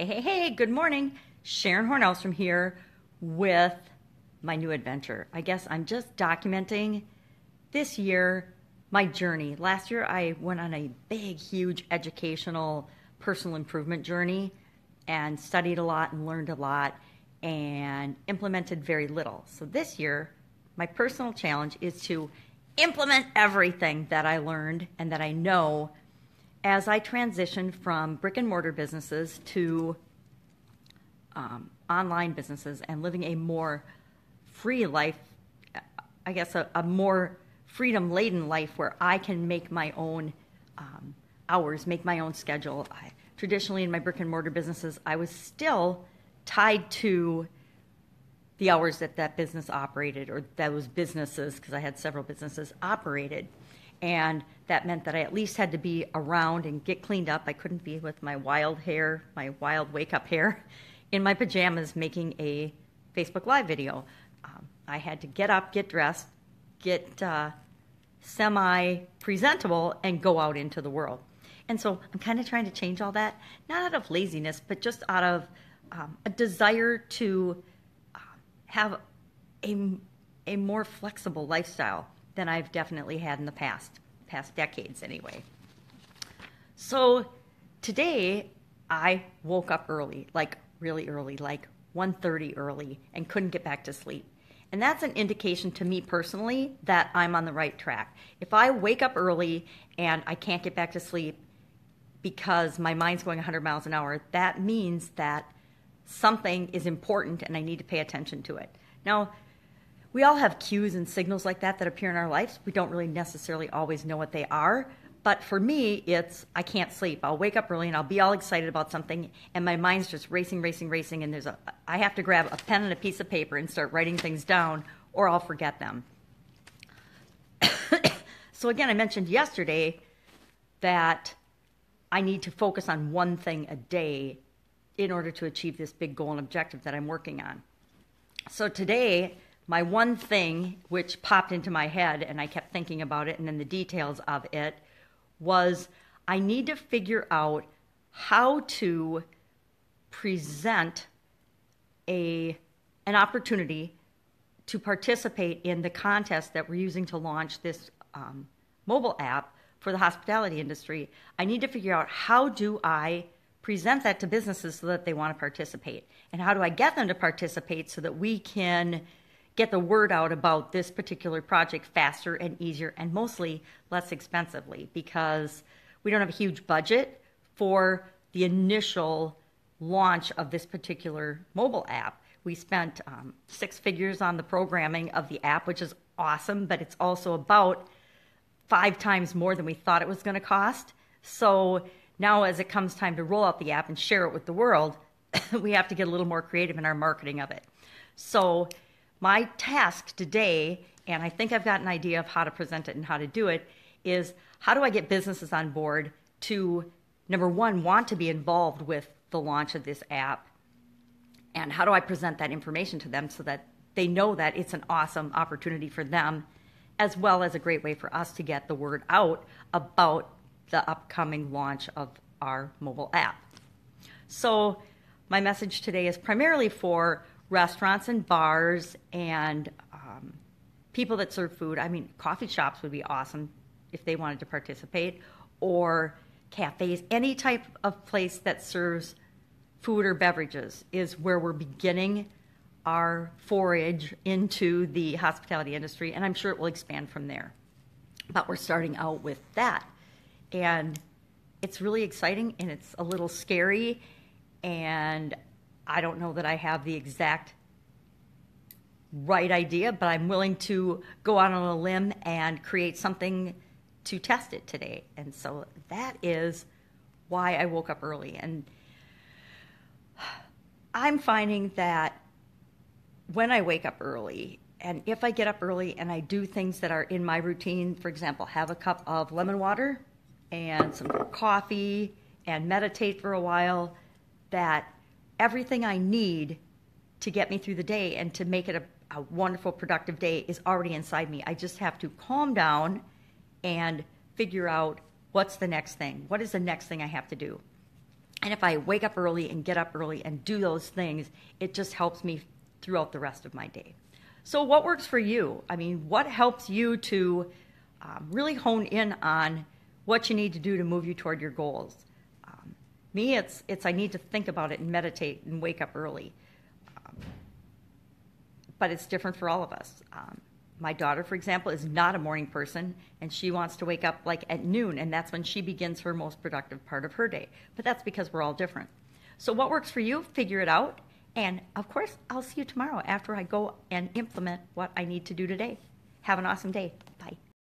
Hey, good morning. Sharon Horne-Ellstrom here with my new adventure. I guess I'm just documenting this year my journey. Last year I went on a big, huge educational personal improvement journey and studied a lot and learned a lot and implemented very little. So this year, my personal challenge is to implement everything that I learned and that I know as I transition from brick and mortar businesses to online businesses and living a more free life, I guess a more freedom-laden life where I can make my own hours, make my own schedule. Traditionally in my brick and mortar businesses, I was still tied to the hours that that business operated, or those businesses, because I had several businesses, operated. And that meant that I at least had to be around and get cleaned up. I couldn't be with my wild hair, my wild wake-up hair, in my pajamas making a Facebook Live video. I had to get up, get dressed, get semi-presentable, and go out into the world. And so I'm kind of trying to change all that, not out of laziness, but just out of a desire to have a more flexible lifestyle than I've definitely had in the past decades anyway. So today I woke up early, like really early, like 1:30 early, and couldn't get back to sleep. And that's an indication to me personally that I'm on the right track. If I wake up early and I can't get back to sleep because my mind's going 100 miles an hour, that means that something is important and I need to pay attention to it. Now, we all have cues and signals like that appear in our lives. We don't really necessarily always know what they are. But for me, it's I can't sleep. I'll wake up early and I'll be all excited about something and my mind's just racing, and I have to grab a pen and a piece of paper and start writing things down or I'll forget them. So again, I mentioned yesterday that I need to focus on one thing a day in order to achieve this big goal and objective that I'm working on. So today, my one thing which popped into my head, and I kept thinking about it and then the details of it, was I need to figure out how to present an opportunity to participate in the contest that we're using to launch this mobile app for the hospitality industry. I need to figure out how do I present that to businesses so that they want to participate, and how do I get them to participate so that we can get the word out about this particular project faster and easier and mostly less expensively, because we don't have a huge budget for the initial launch of this particular mobile app. We spent 6 figures on the programming of the app, which is awesome, but it's also about 5 times more than we thought it was going to cost. So now as it comes time to roll out the app and share it with the world, we have to get a little more creative in our marketing of it. So my task today, and I think I've got an idea of how to present it and how to do it, is how do I get businesses on board to, number one, want to be involved with the launch of this app, and how do I present that information to them so that they know that it's an awesome opportunity for them, as well as a great way for us to get the word out about the upcoming launch of our mobile app. So my message today is primarily for restaurants and bars and people that serve food. I mean, coffee shops would be awesome if they wanted to participate, or cafes. Any type of place that serves food or beverages is where we're beginning our forage into the hospitality industry, and I'm sure it will expand from there. But we're starting out with that. And it's really exciting, and it's a little scary, and I don't know that I have the exact right idea, but I'm willing to go out on a limb and create something to test it today. And so that is why I woke up early. And I'm finding that when I wake up early, and if I get up early and I do things that are in my routine, for example, have a cup of lemon water and some coffee and meditate for a while, that everything I need to get me through the day and to make it a wonderful, productive day is already inside me. I just have to calm down and figure out what's the next thing. What is the next thing I have to do? And if I wake up early and get up early and do those things, it just helps me throughout the rest of my day. So what works for you? I mean, what helps you to really hone in on what you need to do to move you toward your goals? Me, it's I need to think about it and meditate and wake up early. But it's different for all of us. My daughter, for example, is not a morning person, and she wants to wake up like at noon, and that's when she begins her most productive part of her day. But that's because we're all different. So what works for you? Figure it out. And, of course, I'll see you tomorrow after I go and implement what I need to do today. Have an awesome day. Bye.